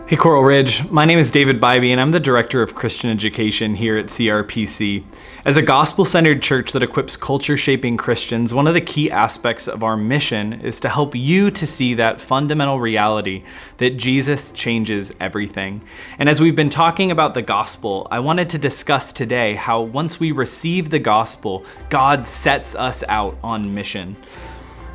Hey Coral Ridge, my name is David Bybee and I'm the Director of Christian Education here at CRPC. As a gospel-centered church that equips culture-shaping Christians, one of the key aspects of our mission is to help you to see that fundamental reality that Jesus changes everything. And as we've been talking about the gospel, I wanted to discuss today how once we receive the gospel, God sets us out on mission.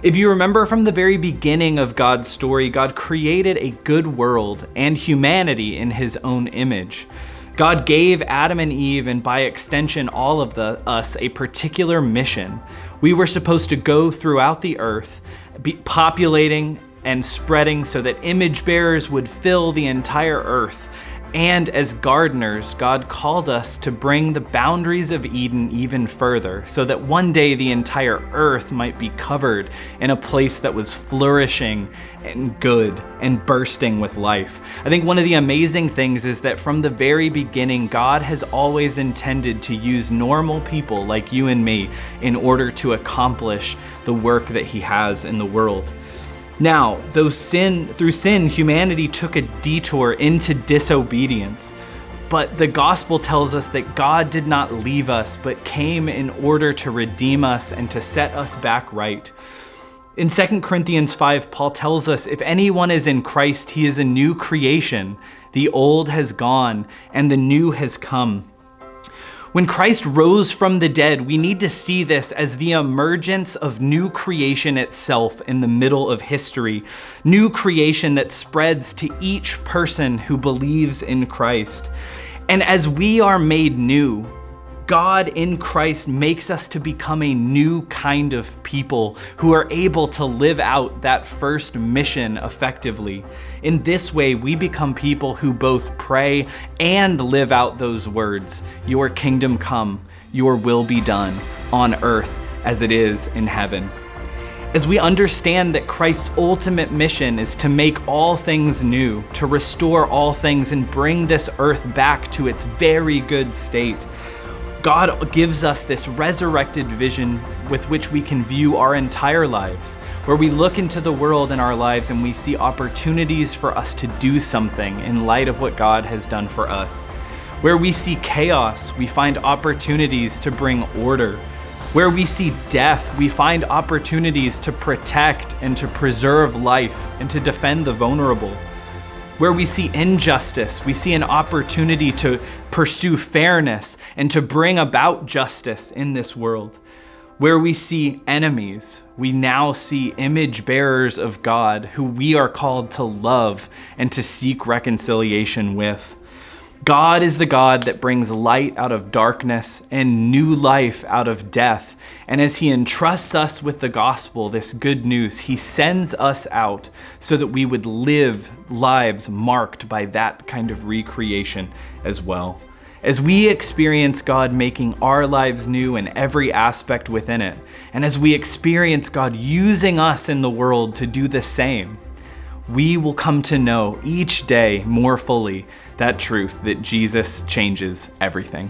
If you remember from the very beginning of God's story, God created a good world and humanity in his own image. God gave Adam and Eve, and by extension all of us, a particular mission. We were supposed to go throughout the earth, populating and spreading so that image bearers would fill the entire earth. And as gardeners, God called us to bring the boundaries of Eden even further, so that one day the entire earth might be covered in a place that was flourishing and good and bursting with life. I think one of the amazing things is that from the very beginning, God has always intended to use normal people like you and me in order to accomplish the work that he has in the world. Now, through sin, humanity took a detour into disobedience. But the gospel tells us that God did not leave us, but came in order to redeem us and to set us back right. In 2 Corinthians 5, Paul tells us, if anyone is in Christ, he is a new creation. The old has gone and the new has come. When Christ rose from the dead, we need to see this as the emergence of new creation itself in the middle of history. New creation that spreads to each person who believes in Christ. And as we are made new, God in Christ makes us to become a new kind of people who are able to live out that first mission effectively. In this way, we become people who both pray and live out those words. Your kingdom come, your will be done on earth as it is in heaven. As we understand that Christ's ultimate mission is to make all things new, to restore all things and bring this earth back to its very good state, God gives us this resurrected vision with which we can view our entire lives, where we look into the world in our lives and we see opportunities for us to do something in light of what God has done for us. Where we see chaos, we find opportunities to bring order. Where we see death, we find opportunities to protect and to preserve life and to defend the vulnerable. Where we see injustice, we see an opportunity to pursue fairness and to bring about justice in this world. Where we see enemies, we now see image bearers of God who we are called to love and to seek reconciliation with. God is the God that brings light out of darkness and new life out of death. And as he entrusts us with the gospel, this good news, he sends us out so that we would live lives marked by that kind of recreation as well. As we experience God making our lives new in every aspect within it, and as we experience God using us in the world to do the same, we will come to know each day more fully that truth that Jesus changes everything.